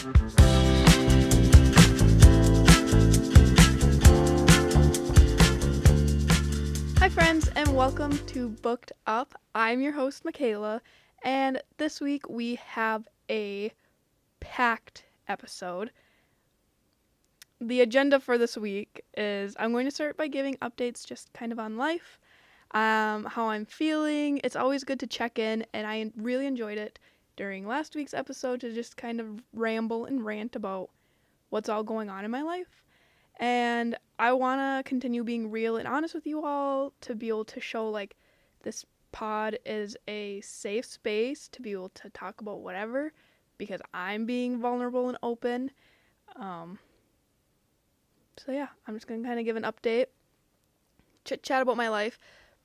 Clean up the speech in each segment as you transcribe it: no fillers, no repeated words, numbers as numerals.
Hi friends, and welcome to Booked Up. I'm your host Michaela, and this week we have a packed episode. The agenda for this week is I'm going to start by giving updates just kind of on life, how I'm feeling. It's always good to check in, and I really enjoyed it during last week's episode to just kind of ramble and rant about what's all going on in my life. And I want to continue being real and honest with you all to be able to show like this pod is a safe space to be able to talk about whatever because I'm being vulnerable and open. So yeah, I'm just going to kind of give an update, chit chat about my life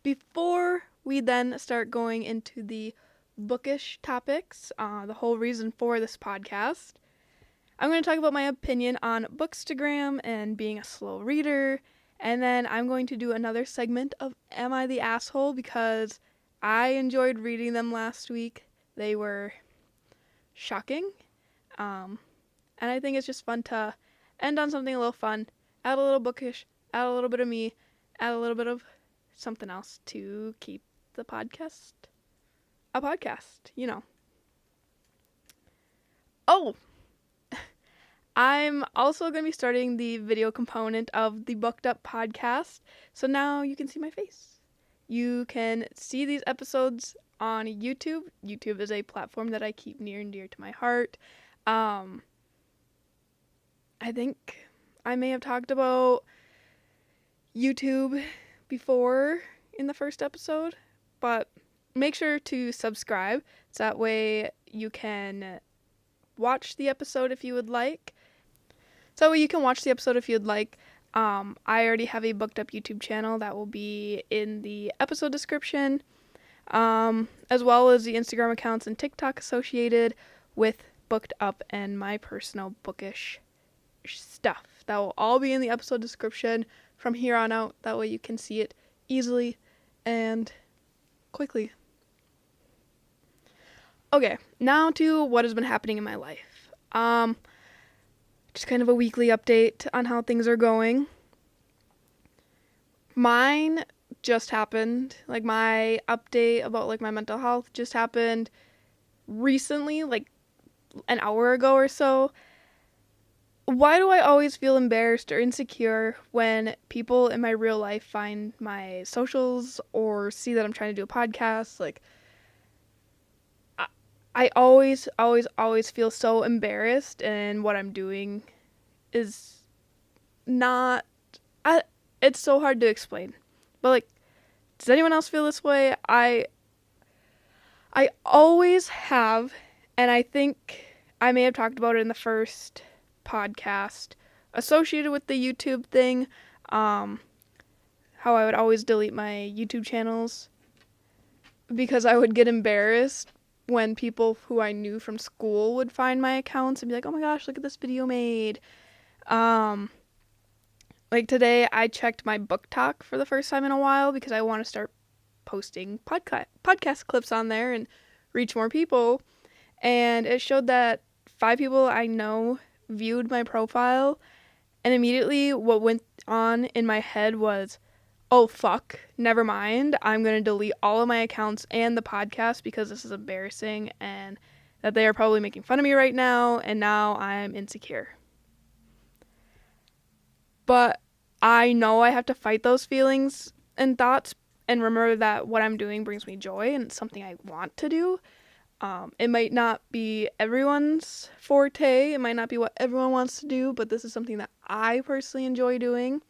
before we then start going into the bookish topics, the whole reason for this podcast. I'm going to talk about my opinion on Bookstagram and being a slow reader, and then I'm going to do another segment of Am I the Asshole? Because I enjoyed reading them last week. They were shocking, and I think it's just fun to end on something a little fun, add a little bookish, add a little bit of me, add a little bit of something else to keep the podcast a podcast, you know. Oh! I'm also going to be starting the video component of the Booked Up podcast, so now you can see my face. You can see these episodes on YouTube. YouTube is a platform that I keep near and dear to my heart. I think I may have talked about YouTube before in the first episode, but make sure to subscribe so that way you can watch the episode if you would like. So you can watch the episode if you'd like. I already have a Booked Up YouTube channel that will be in the episode description, as well as the Instagram accounts and TikTok associated with Booked Up and my personal bookish stuff. That will all be in the episode description from here on out. That way you can see it easily and quickly. Okay, now to what has been happening in my life. Just kind of a weekly update on how things are going. Mine just happened. Like, my update about, like, my mental health just happened recently, like, an hour ago or so. Why do I always feel embarrassed or insecure when people in my real life find my socials or see that I'm trying to do a podcast? Like, I always feel so embarrassed, and what I'm doing is not... it's so hard to explain. But, like, does anyone else feel this way? I always have, and I think I may have talked about it in the first podcast associated with the YouTube thing, how I would always delete my YouTube channels because I would get embarrassed when people who I knew from school would find my accounts and be like, oh my gosh, look at this video made. Like today I checked my book talk for the first time in a while because I want to start posting podcast clips on there and reach more people. And it showed that 5 people I know viewed my profile, and immediately what went on in my head was, oh fuck, never mind, I'm going to delete all of my accounts and the podcast because this is embarrassing and that they are probably making fun of me right now, and now I'm insecure. But I know I have to fight those feelings and thoughts and remember that what I'm doing brings me joy and it's something I want to do. It might not be everyone's forte, it might not be what everyone wants to do, but this is something that I personally enjoy doing.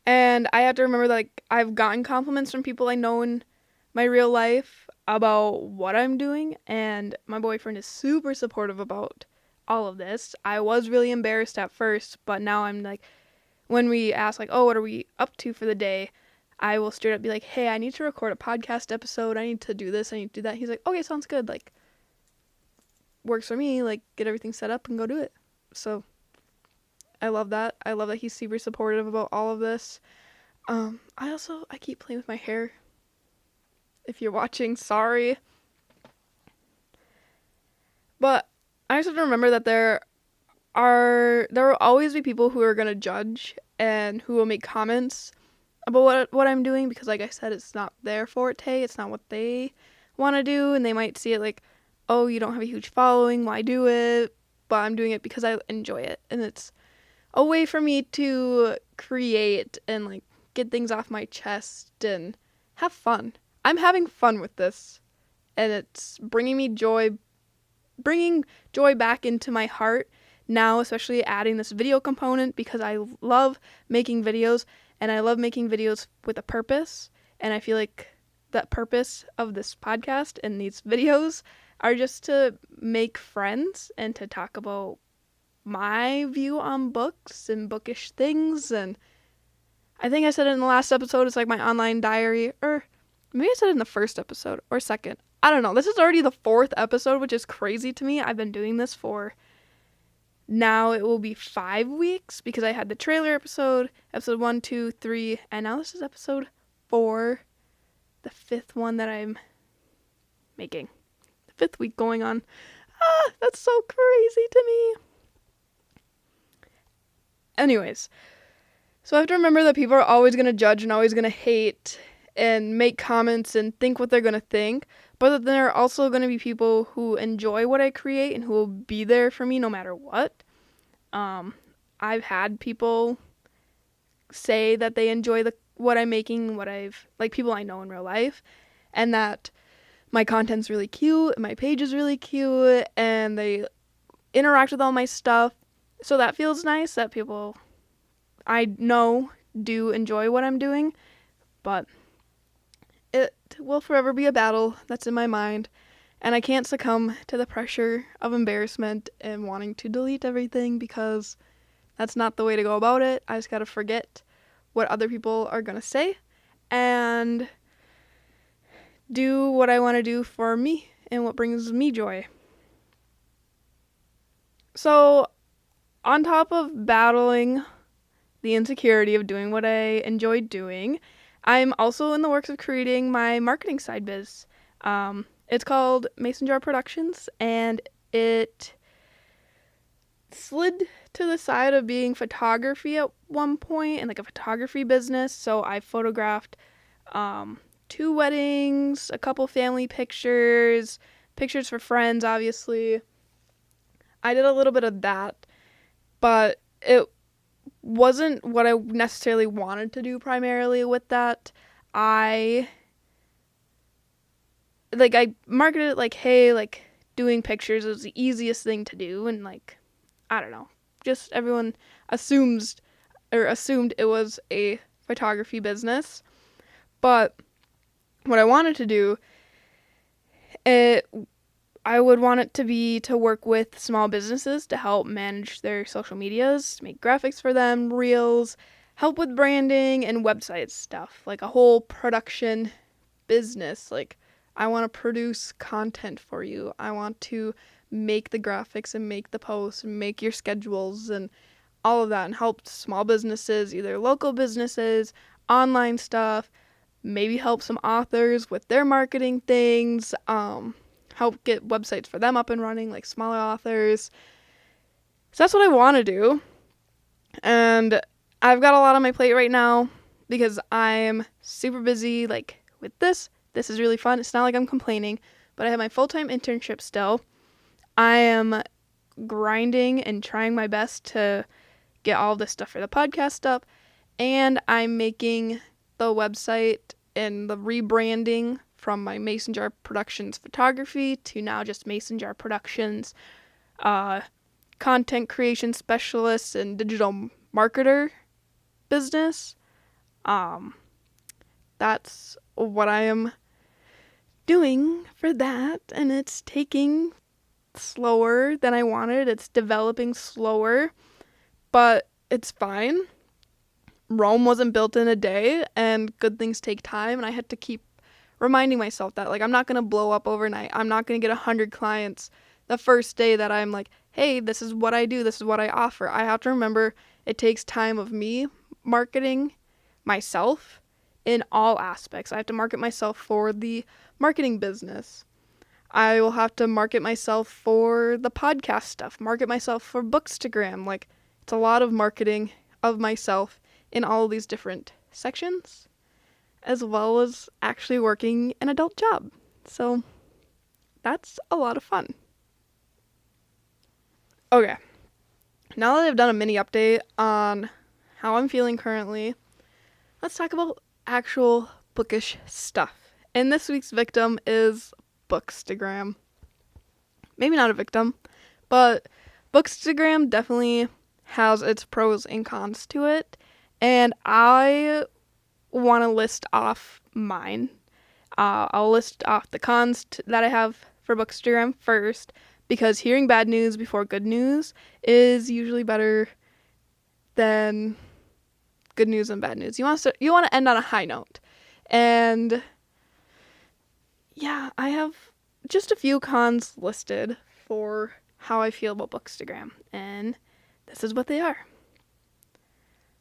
And I have to remember that, like, I've gotten compliments from people I know in my real life about what I'm doing, and my boyfriend is super supportive about all of this. I was really embarrassed at first, but now I'm like, when we ask, like, oh, what are we up to for the day? I will straight up be like, hey, I need to record a podcast episode. I need to do this. I need to do that. He's like, okay, sounds good. Like, works for me. Like, get everything set up and go do it. So I love that. I love that he's super supportive about all of this. I keep playing with my hair. If you're watching, sorry. But I I just have to remember that there will always be people who are going to judge and who will make comments about what I'm doing, because like I said, it's not their forte, it's not what they want to do, and they might see it like, oh, you don't have a huge following, why do it? But I'm doing it because I enjoy it, and it's a way for me to create and like get things off my chest and have fun. I'm having fun with this, and it's bringing joy back into my heart now, especially adding this video component, because I love making videos, and I love making videos with a purpose, and I feel like that purpose of this podcast and these videos are just to make friends and to talk about my view on books and bookish things. And I think I said it in the last episode, it's like my online diary, or maybe I said it in the first episode or second. I don't know. This is already the 4th episode, which is crazy to me. I've been doing this for, now it will be 5 weeks, because I had the trailer episode 1, 2, 3, and now this is episode 4, the 5th one that I'm making. The 5th week going on. That's so crazy to me. Anyways, so I have to remember that people are always going to judge and always going to hate and make comments and think what they're going to think, but that there are also going to be people who enjoy what I create and who will be there for me no matter what. I've had people say that they enjoy what I'm making, like people I know in real life, and that my content's really cute and my page is really cute and they interact with all my stuff. So that feels nice that people I know do enjoy what I'm doing, but it will forever be a battle that's in my mind, and I can't succumb to the pressure of embarrassment and wanting to delete everything, because that's not the way to go about it. I just gotta forget what other people are gonna say and do what I want to do for me and what brings me joy. So, on top of battling the insecurity of doing what I enjoy doing, I'm also in the works of creating my marketing side biz. It's called Mason Jar Productions, and it slid to the side of being photography at one point and like a photography business. So I photographed 2 weddings, a couple family pictures for friends, obviously. I did a little bit of that, but it wasn't what I necessarily wanted to do primarily with that. I marketed it like, hey, like doing pictures is the easiest thing to do, and like, I don't know, just everyone assumed it was a photography business. But what I wanted to do, I would want it to be to work with small businesses to help manage their social medias, make graphics for them, reels, help with branding and website stuff, like a whole production business. Like, I want to produce content for you. I want to make the graphics and make the posts and make your schedules and all of that, and help small businesses, either local businesses, online stuff, maybe help some authors with their marketing things, help get websites for them up and running, like smaller authors. So that's what I want to do. And I've got a lot on my plate right now because I'm super busy, like, with this. This is really fun. It's not like I'm complaining, but I have my full-time internship still. I am grinding and trying my best to get all this stuff for the podcast up, and I'm making the website and the rebranding from my Mason Jar Productions photography to now just Mason Jar Productions content creation specialist and digital marketer business. That's what I am doing for that, and it's taking slower than I wanted. It's developing slower, but it's fine. Rome wasn't built in a day, and good things take time, and I had to keep reminding myself that, like, I'm not going to blow up overnight. I'm not going to get 100 clients the first day that I'm like, hey, this is what I do, this is what I offer. I have to remember it takes time of me marketing myself in all aspects. I have to market myself for the marketing business. I will have to market myself for the podcast stuff, market myself for Bookstagram. Like, it's a lot of marketing of myself in all of these different sections, as well as actually working an adult job. So that's a lot of fun. Okay, now that I've done a mini update on how I'm feeling currently, let's talk about actual bookish stuff. And this week's victim is Bookstagram. Maybe not a victim, but Bookstagram definitely has its pros and cons to it. And I want to list off mine. I'll list off the cons that I have for Bookstagram first, because hearing bad news before good news is usually better than good news and bad news. You want to end on a high note. And yeah, I have just a few cons listed for how I feel about Bookstagram, and this is what they are.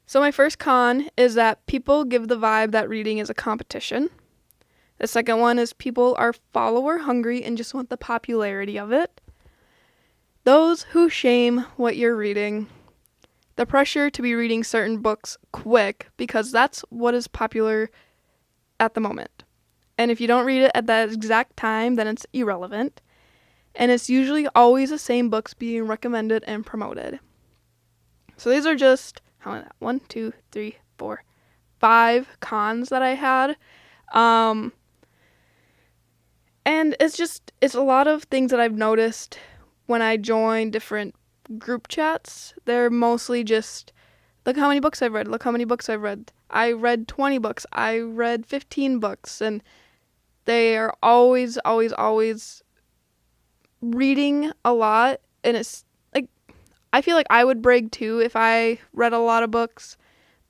So my first con is that people give the vibe that reading is a competition. The second one is people are follower hungry and just want the popularity of it. Those who shame what you're reading. The pressure to be reading certain books quick because that's what is popular at the moment. And if you don't read it at that exact time, then it's irrelevant. And it's usually always the same books being recommended and promoted. So these are just, 5 cons that I had. And it's a lot of things that I've noticed when I join different group chats. They're mostly just, look how many books I've read, look how many books I've read. I read 20 books, I read 15 books, and they are always reading a lot. And it's like, I feel like I would brag too if I read a lot of books,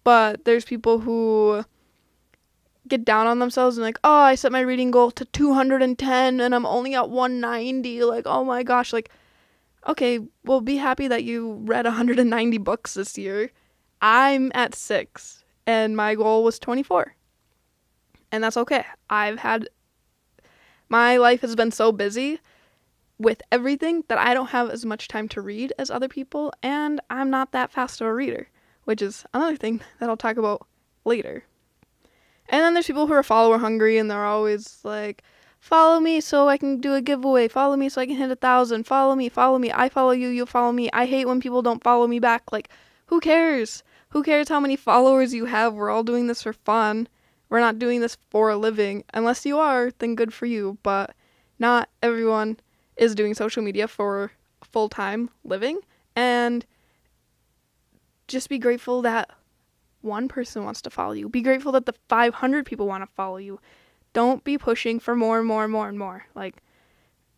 but there's people who get down on themselves and like, oh, I set my reading goal to 210 and I'm only at 190. Like, oh my gosh, like, okay, well, be happy that you read 190 books this year. I'm at 6 and my goal was 24. And that's okay. My life has been so busy with everything that I don't have as much time to read as other people, and I'm not that fast of a reader, which is another thing that I'll talk about later. And then there's people who are follower hungry and they're always like, follow me so I can do a giveaway, follow me so I can hit 1,000, follow me, I follow you, you follow me. I hate when people don't follow me back. Like, who cares? Who cares how many followers you have? We're all doing this for fun. We're not doing this for a living. Unless you are, then good for you. But not everyone is doing social media for a full-time living. And just be grateful that one person wants to follow you. Be grateful that the 500 people want to follow you. Don't be pushing for more and more and more and more. Like,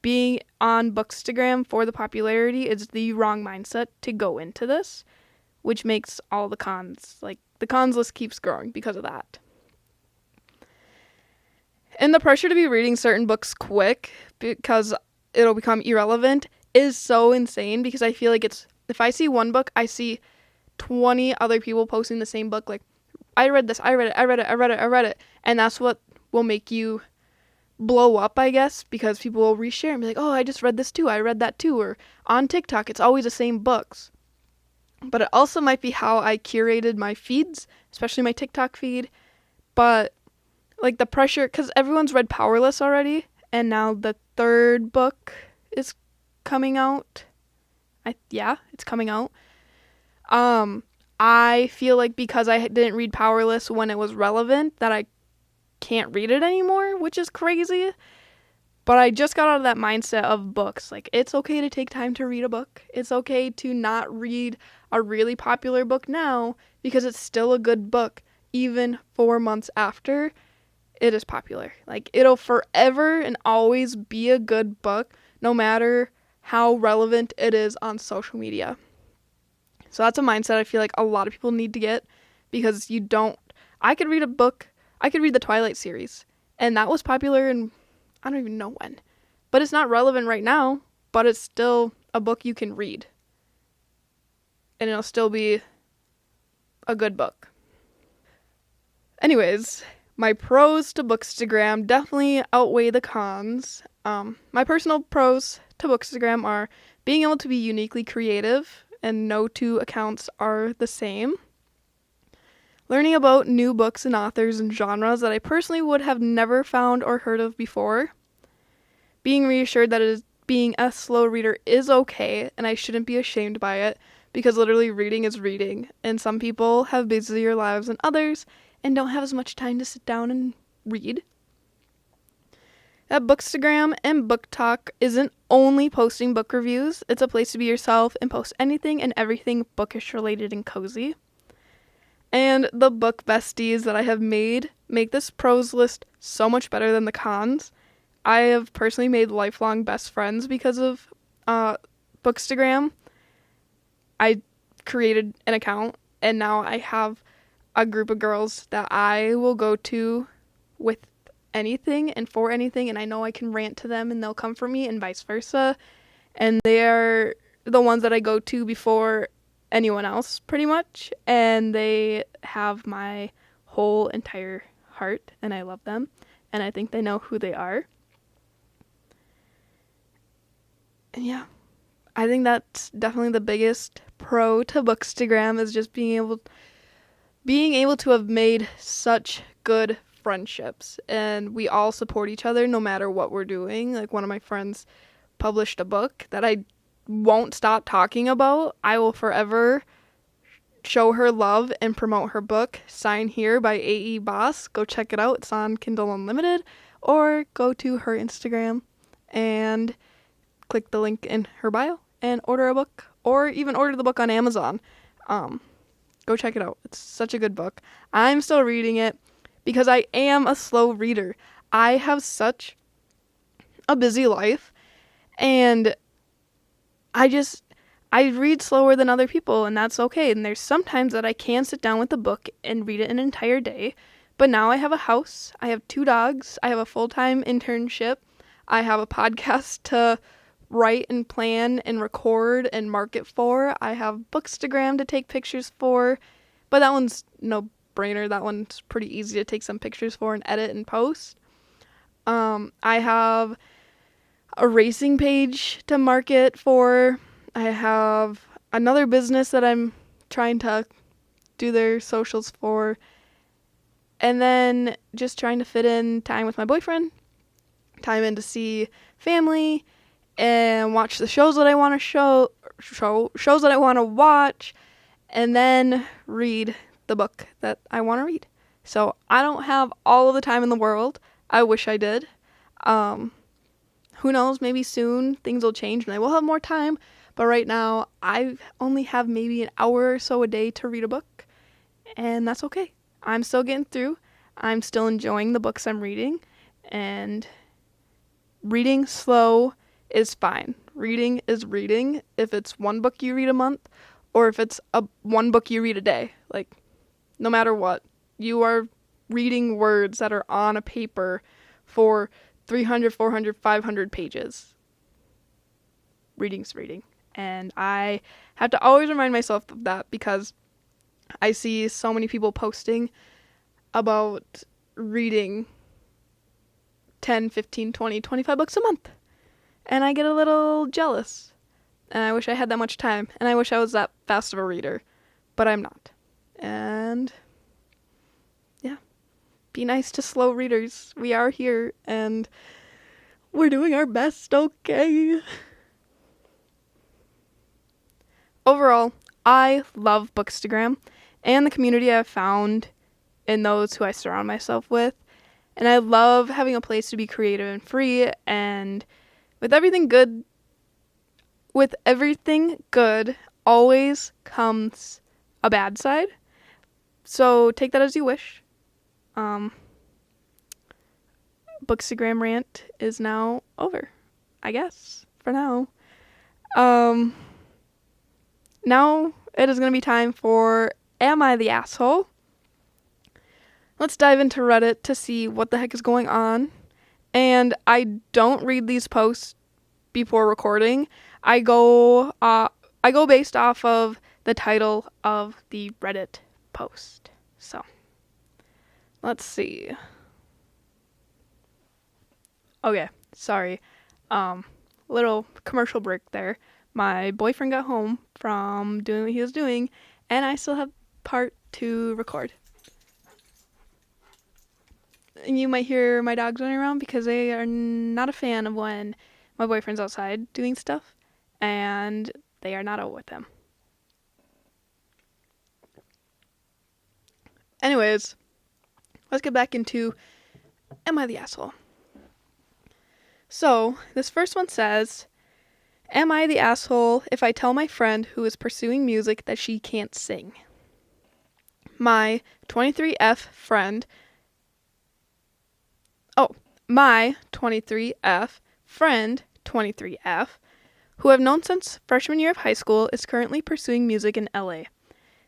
being on Bookstagram for the popularity is the wrong mindset to go into this, which makes all the cons, like, the cons list keeps growing because of that. And the pressure to be reading certain books quick because it'll become irrelevant is so insane, because I feel like if I see one book, I see 20 other people posting the same book. Like, I read this, I read it. And that's what will make you blow up, I guess, because people will reshare and be like, oh, I just read this too, I read that too. Or on TikTok, it's always the same books. But it also might be how I curated my feeds, especially my TikTok feed. But like, the pressure, because everyone's read Powerless already, and now the 3rd book is coming out. It's coming out. I feel like because I didn't read Powerless when it was relevant, that I can't read it anymore, which is crazy. But I just got out of that mindset of books. Like, it's okay to take time to read a book. It's okay to not read a really popular book now, because it's still a good book, even 4 months after it is popular. Like, it'll forever and always be a good book, no matter how relevant it is on social media. So that's a mindset I feel like a lot of people need to get, because I could read the Twilight series, and that was popular in, I don't even know when, but it's not relevant right now, but it's still a book you can read, and it'll still be a good book. Anyways, My pros to Bookstagram definitely outweigh the cons. My personal pros to Bookstagram are being able to be uniquely creative, and no two accounts are the same. Learning about new books and authors and genres that I personally would have never found or heard of before. Being reassured that being a slow reader is okay, and I shouldn't be ashamed by it, because literally reading is reading, and some people have busier lives than others and don't have as much time to sit down and read. That Bookstagram and Book Talk isn't only posting book reviews, it's a place to be yourself and post anything and everything bookish related and cozy. And the book besties that I have made make this pros list so much better than the cons. I have personally made lifelong best friends because of Bookstagram. I created an account, and now I have a group of girls that I will go to with anything and for anything, and I know I can rant to them and they'll come for me, and vice versa. And they're the ones that I go to before anyone else, pretty much, and they have my whole entire heart, and I love them, and I think they know who they are. And yeah, I think that's definitely the biggest pro to Bookstagram, is just being able to have made such good friendships, and we all support each other no matter what we're doing. Like, one of my friends published a book that I won't stop talking about. I will forever show her love and promote her book, Sign Here by A.E. Boss. Go check it out. It's on Kindle Unlimited, or go to her Instagram and click the link in her bio and order a book, or even order the book on Amazon. Go check it out. It's such a good book. I'm still reading it because I am a slow reader. I have such a busy life, and I read slower than other people, and that's okay. And there's sometimes that I can sit down with a book and read it an entire day. But now I have a house, I have 2 dogs, I have a full-time internship, I have a podcast to write and plan and record and market for. I have Bookstagram to take pictures for, but that one's no brainer. That one's pretty easy to take some pictures for and edit and post. I have a racing page to market for. I have another business that I'm trying to do their socials for. And then just trying to fit in time with my boyfriend, time in to see family, and watch the shows that I want to shows that I want to watch, and then read the book that I want to read. So I don't have all of the time in the world. I wish I did. Who knows, maybe soon things will change and I will have more time. But right now, I only have maybe an hour or so a day to read a book, and that's okay. I'm still getting through. I'm still enjoying the books I'm reading, and reading slow is fine. Reading is reading. If it's one book you read a month, or if it's one book you read a day, like, no matter what, you are reading words that are on a paper for 300, 400, 500 pages. Reading's reading. And I have to always remind myself of that, because I see so many people posting about reading 10, 15, 20, 25 books a month. And I get a little jealous. And I wish I had that much time. And I wish I was that fast of a reader. But I'm not. And yeah. Be nice to slow readers. We are here, and we're doing our best, okay? Overall, I love Bookstagram and the community I've found in those who I surround myself with. And I love having a place to be creative and free, and with everything good, always comes a bad side. So take that as you wish. Bookstagram rant is now over, I guess, for now. Now it is going to be time for Am I the Asshole? Let's dive into Reddit to see what the heck is going on. And I don't read these posts before recording. I go based off of the title of the Reddit post. So Let's see. Okay, sorry. Little commercial break there. My boyfriend got home from doing what he was doing, and I still have part to record. And you might hear my dogs running around because they are not a fan of when my boyfriend's outside doing stuff, and they are not out with him. Anyways, let's get back into Am I the Asshole? So, this first one says, am I the asshole if I tell my friend who is pursuing music that she can't sing? My 23F friend, my 23F friend, 23F, who I've known since freshman year of high school, is currently pursuing music in LA.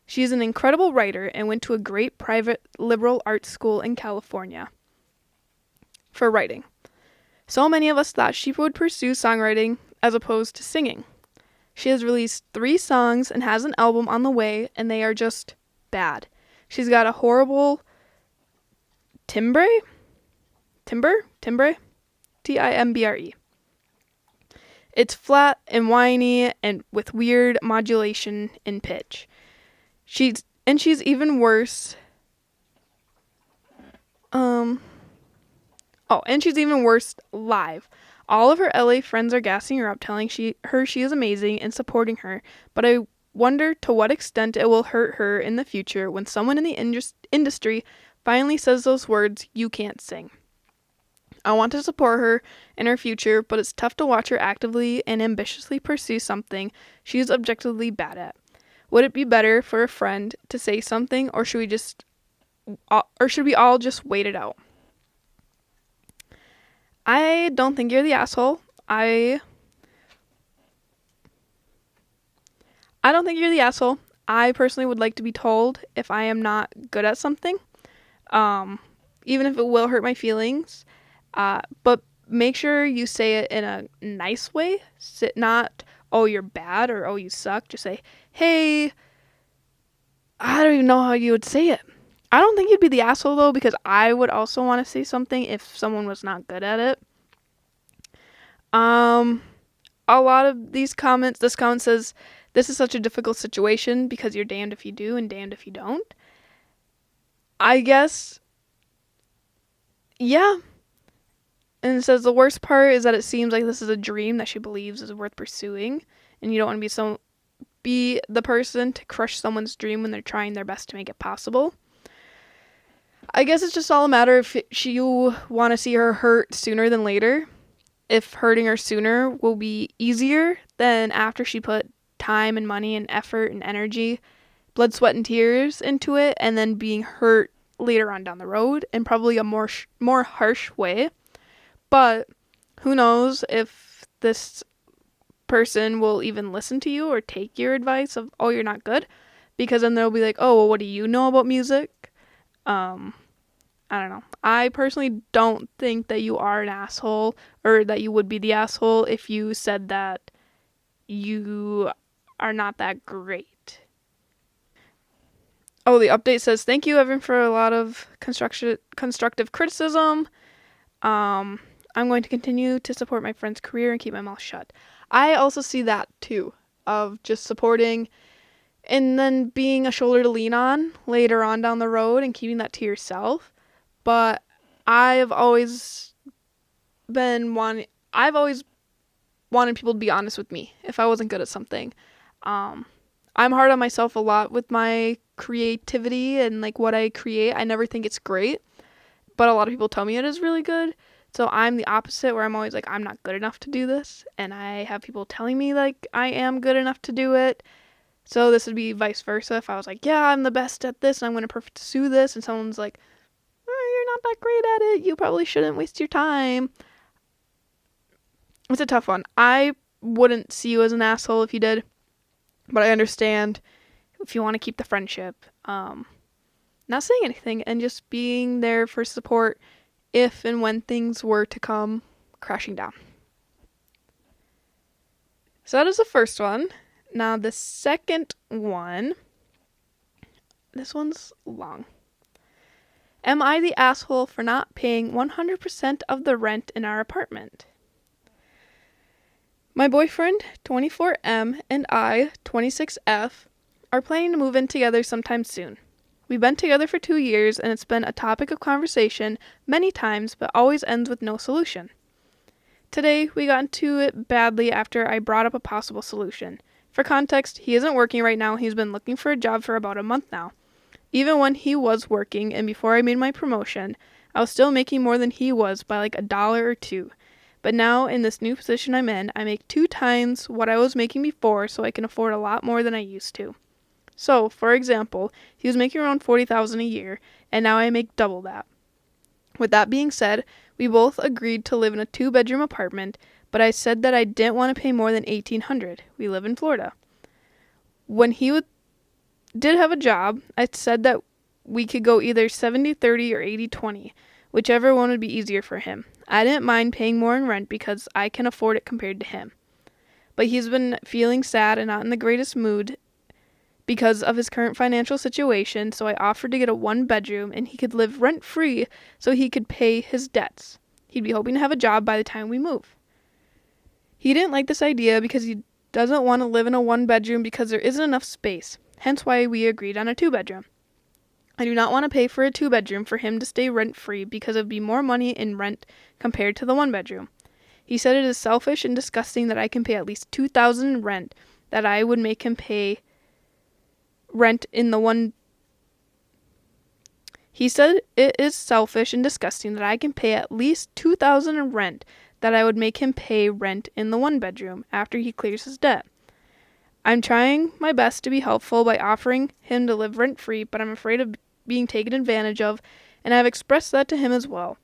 She is an incredible writer and went to a great private liberal arts school in California for writing. So many of us thought she would pursue songwriting as opposed to singing. She has released 3 songs and has an album on the way, and they are just bad. She's got a horrible timbre, Timbre. It's flat and whiny and with weird modulation in pitch. She's even worse. And she's even worse live. All of her LA friends are gassing her up, telling her she is amazing and supporting her, but I wonder to what extent it will hurt her in the future when someone in the industry finally says those words, "You can't sing." I want to support her in her future, but it's tough to watch her actively and ambitiously pursue something she is objectively bad at. Would it be better for a friend to say something, or should we all just wait it out? I don't think you're the asshole. I don't think you're the asshole. I personally would like to be told if I am not good at something, even if it will hurt my feelings. But make sure you say it in a nice way. Not, oh, you're bad or oh, you suck. Just say, hey, I don't even know how you would say it. I don't think you'd be the asshole, though, because I would also want to say something if someone was not good at it. A lot of this comment says, this is such a difficult situation because you're damned if you do and damned if you don't. I guess, yeah. And it says the worst part is that it seems like this is a dream that she believes is worth pursuing, and you don't want to be the person to crush someone's dream when they're trying their best to make it possible. I guess it's just all a matter if you want to see her hurt sooner than later. If hurting her sooner will be easier than after she put time and money and effort and energy, blood, sweat, and tears into it, and then being hurt later on down the road in probably a more harsh way. But who knows if this person will even listen to you or take your advice of, oh, you're not good, because then they'll be like, oh, well, what do you know about music? I don't know. I personally don't think that you are an asshole or that you would be the asshole if you said that you are not that great. Oh, the update says, thank you, Evan, for a lot of constructive criticism. I'm going to continue to support my friend's career and keep my mouth shut. I also see that, too, of just supporting and then being a shoulder to lean on later on down the road and keeping that to yourself. But I've always wanted people to be honest with me if I wasn't good at something. I'm hard on myself a lot with my creativity and like what I create. I never think it's great, but a lot of people tell me it is really good. So I'm the opposite, where I'm always like, I'm not good enough to do this, and I have people telling me like I am good enough to do it. So this would be vice versa. If I was like, yeah, I'm the best at this and I'm going to pursue this, and someone's like, oh, you're not that great at it, you probably shouldn't waste your time. It's a tough one. I wouldn't see you as an asshole if you did, but I understand if you want to keep the friendship. Not saying anything and just being there for support if and when things were to come crashing down. So that is the first one. Now the second one, this one's long. Am I the asshole for not paying 100% of the rent in our apartment? My boyfriend, 24M, and I, 26F, are planning to move in together sometime soon. We've been together for 2 years, and it's been a topic of conversation many times, but always ends with no solution. Today, we got into it badly after I brought up a possible solution. For context, he isn't working right now. He's been looking for a job for about a month now. Even when he was working and before I made my promotion, I was still making more than he was by like $1 or $2. But now, in this new position I'm in, I make 2 times what I was making before, so I can afford a lot more than I used to. So, for example, he was making around $40,000 a year, and now I make double that. With that being said, we both agreed to live in a 2-bedroom apartment, but I said that I didn't want to pay more than $1,800. We live in Florida. When he did have a job, I said that we could go either 70-30 or 80-20, whichever one would be easier for him. I didn't mind paying more in rent because I can afford it compared to him. But he's been feeling sad and not in the greatest mood because of his current financial situation, so I offered to get a 1-bedroom and he could live rent-free so he could pay his debts. He'd be hoping to have a job by the time we move. He didn't like this idea because he doesn't want to live in a 1-bedroom because there isn't enough space, hence why we agreed on a 2-bedroom. I do not want to pay for a 2-bedroom for him to stay rent-free because it would be more money in rent compared to the 1-bedroom. He said it is selfish and disgusting that I can pay at least $2,000 in rent, that I would make him pay rent in the one. He said it is selfish and disgusting that I can pay at least $2,000 in rent, that I would make him pay rent in the 1-bedroom after he clears his debt. I'm trying my best to be helpful by offering him to live rent-free, but I'm afraid of being taken advantage of, and I have expressed that to him as well.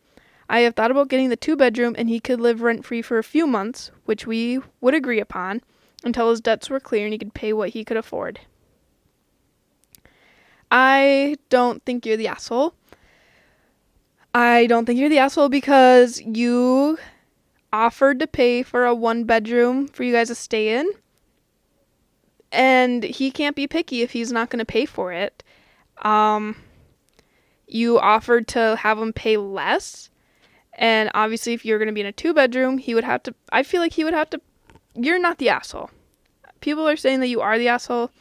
I have thought about getting the 2-bedroom and he could live rent-free for a few months, which we would agree upon, until his debts were clear and he could pay what he could afford. I don't think you're the asshole. I don't think you're the asshole because you offered to pay for a 1-bedroom for you guys to stay in, and he can't be picky if he's not going to pay for it. You offered to have him pay less, and obviously if you're going to be in a 2-bedroom, he would have to, I feel like he would have to, you're not the asshole. People are saying that you are the asshole,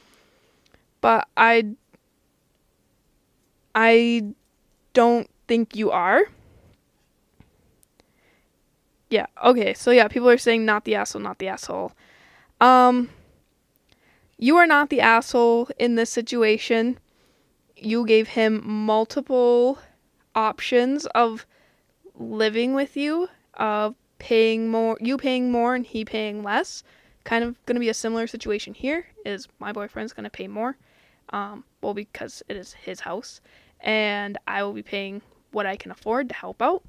but I don't think you are. Yeah, okay, so yeah, people are saying not the asshole, not the asshole. You are not the asshole in this situation. You gave him multiple options of living with you, of paying more, you paying more and he paying less. Kind of going to be a similar situation here, is my boyfriend's going to pay more, because it is his house, and I will be paying what I can afford to help out,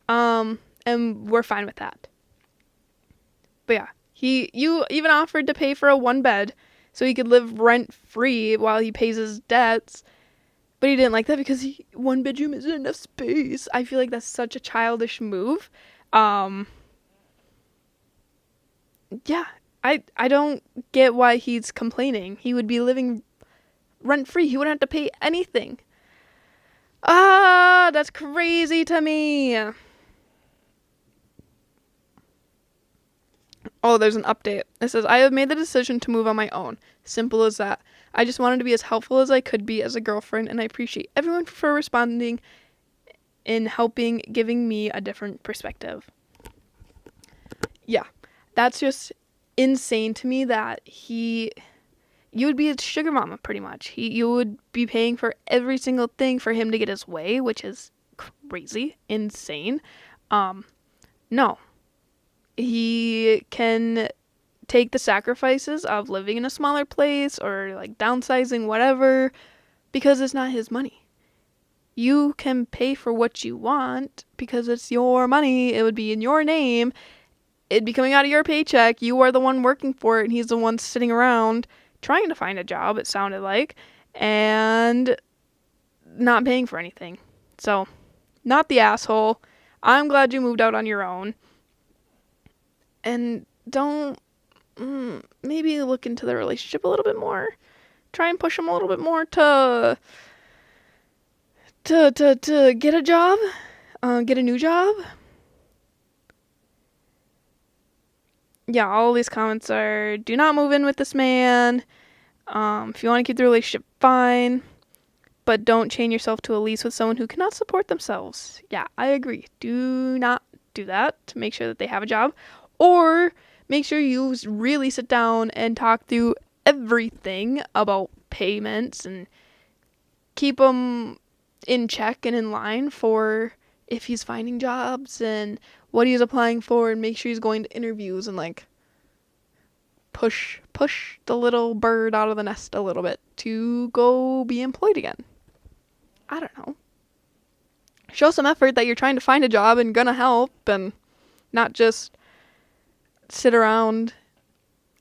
and we're fine with that. But yeah, you even offered to pay for a 1-bed so he could live rent-free while he pays his debts, but he didn't like that because 1-bedroom isn't enough space. I feel like that's such a childish move. Yeah, I don't get why he's complaining. He would be living rent-free. He wouldn't have to pay anything. That's crazy to me. Oh, there's an update. It says, I have made the decision to move on my own. Simple as that. I just wanted to be as helpful as I could be as a girlfriend, and I appreciate everyone for responding in helping, giving me a different perspective. Yeah, that's just insane to me that you would be a sugar mama, pretty much. You would be paying for every single thing for him to get his way, which is crazy, insane. No. He can take the sacrifices of living in a smaller place or like downsizing, whatever, because it's not his money. You can pay for what you want because it's your money. It would be in your name. It'd be coming out of your paycheck. You are the one working for it, and he's the one sitting around trying to find a job, it sounded like, and not paying for anything. So, not the asshole. I'm glad you moved out on your own. And don't maybe look into the relationship a little bit more. Try and push him a little bit more to to get a job, get a new job. Yeah, all these comments are, do not move in with this man. If you want to keep the relationship, fine. But don't chain yourself to a lease with someone who cannot support themselves. Yeah, I agree. Do not do that. To make sure that they have a job. Or make sure you really sit down and talk through everything about payments and keep them in check and in line for if he's finding jobs and what he's applying for, and make sure he's going to interviews and like push the little bird out of the nest a little bit to go be employed again. I don't know. Show some effort that you're trying to find a job and gonna help, and not just sit around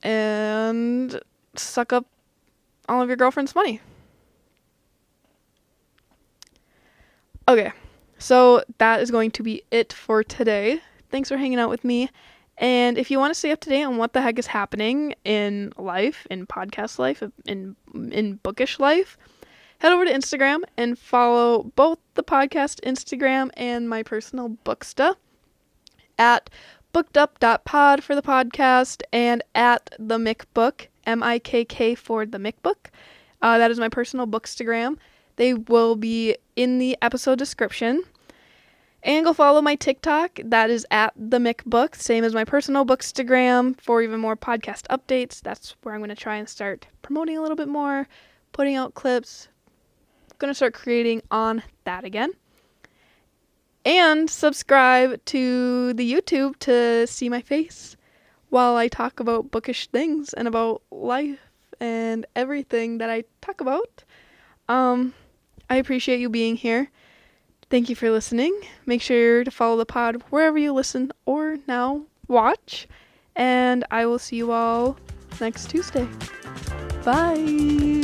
and suck up all of your girlfriend's money. Okay, so that is going to be it for today. Thanks for hanging out with me. And if you want to stay up to date on what the heck is happening in life, in podcast life, in bookish life, head over to Instagram and follow both the podcast Instagram and my personal Booksta at bookedup.pod for the podcast and at the MickBook, MIKK for the MickBook. That is my personal Bookstagram. They will be in the episode description. And go follow my TikTok. That is at the MickBook, same as my personal Bookstagram for even more podcast updates. That's where I'm going to try and start promoting a little bit more, putting out clips. Going to start creating on that again. And subscribe to the YouTube to see my face while I talk about bookish things and about life and everything that I talk about. I appreciate you being here. Thank you for listening. Make sure to follow the pod wherever you listen or now watch. And I will see you all next Tuesday. Bye.